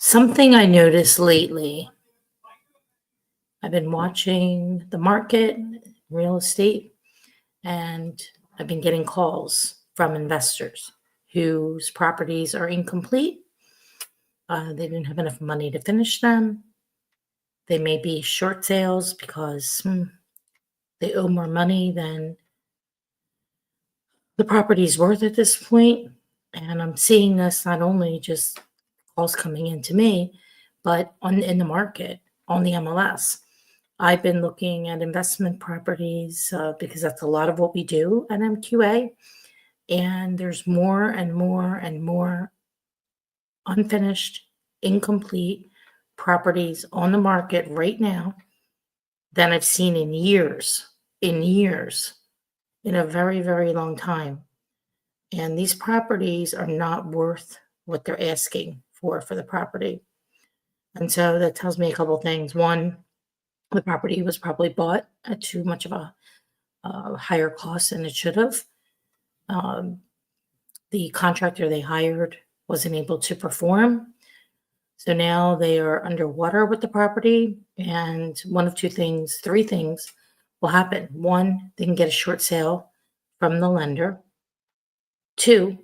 Something I noticed lately, I've been watching the market, real estate, and I've been getting calls from investors whose properties are incomplete. They didn't have enough money to finish them. They may be short sales because they owe more money than the property is worth at this point. And I'm seeing this not only just calls coming into me, but in the market on the MLS. I've been looking at investment properties because that's a lot of what we do at MQA. And there's more and more and more unfinished, incomplete properties on the market right now than I've seen in years, in a very, very long time. And these properties are not worth what they're asking for the property. And so that tells me a couple things. One, the property was probably bought at too much of a higher cost than it should have. Um, the contractor they hired wasn't able to perform. So now they are underwater with the property. And one of three things will happen. One, they can get a short sale from the lender. Two,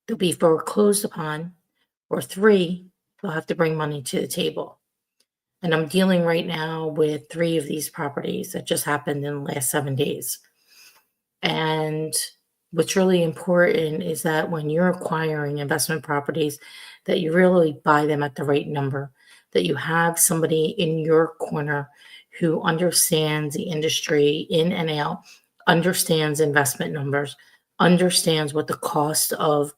they'll be foreclosed upon. Or three, they'll have to bring money to the table. And I'm dealing right now with three of these properties that just happened in the last 7 days. And what's really important is that when you're acquiring investment properties, that you really buy them at the right number, that you have somebody in your corner who understands the industry in and out, understands investment numbers, understands what the cost of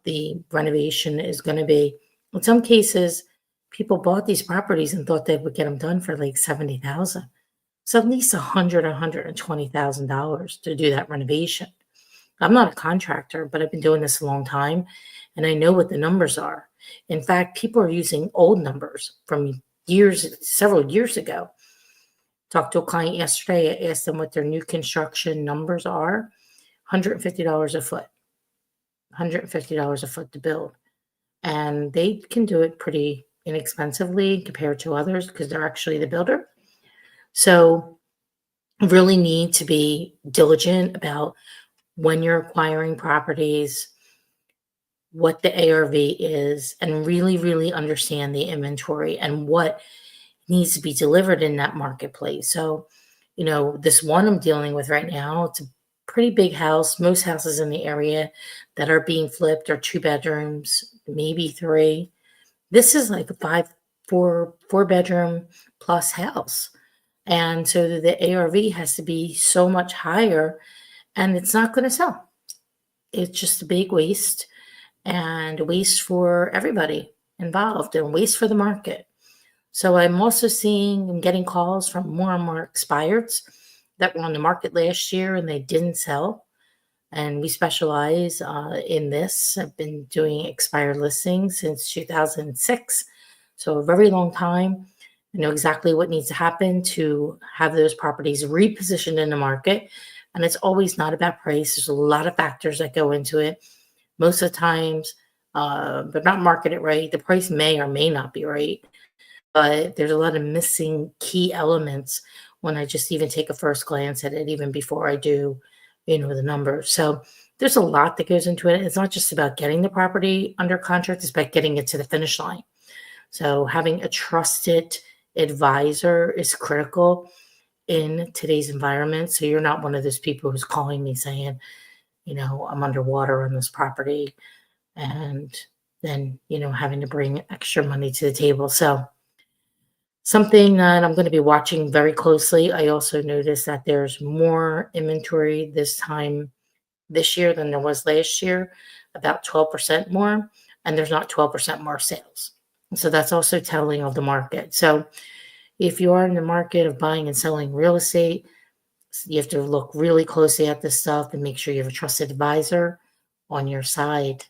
the renovation is going to be. In some cases, people bought these properties and thought they would get them done for like 70,000. So at least $120,000 to do that renovation. I'm not a contractor, but I've been doing this a long time and I know what the numbers are. In fact, people are using old numbers from several years ago. Talked to a client yesterday. I asked them what their new construction numbers are. $150 a foot. $150 a foot to build. And they can do it pretty inexpensively compared to others because they're actually the builder. So really need to be diligent about when you're acquiring properties, what the ARV is, and really, really understand the inventory and what needs to be delivered in that marketplace. So, this one I'm dealing with right now, it's a pretty big house. Most houses in the area that are being flipped are 2 bedrooms, maybe 3. This is like a four bedroom plus house. And so the ARV has to be so much higher and it's not going to sell. It's just a big waste and a waste for everybody involved and waste for the market. So I'm also seeing and getting calls from more and more expireds that were on the market last year and they didn't sell. And we specialize in this. I've been doing expired listings since 2006. So a very long time. I know exactly what needs to happen to have those properties repositioned in the market. And it's always not about price. There's a lot of factors that go into it. Most of the times, they're not marketed right. The price may or may not be right. But there's a lot of missing key elements when I just even take a first glance at it, even before I do, the numbers. So there's a lot that goes into it. It's not just about getting the property under contract, it's about getting it to the finish line. So having a trusted advisor is critical in today's environment. So you're not one of those people who's calling me saying, I'm underwater on this property and then, having to bring extra money to the table. So something that I'm going to be watching very closely. I also noticed that there's more inventory this year than there was last year, about 12% more, and there's not 12% more sales. So that's also telling of the market. So if you are in the market of buying and selling real estate, you have to look really closely at this stuff and make sure you have a trusted advisor on your side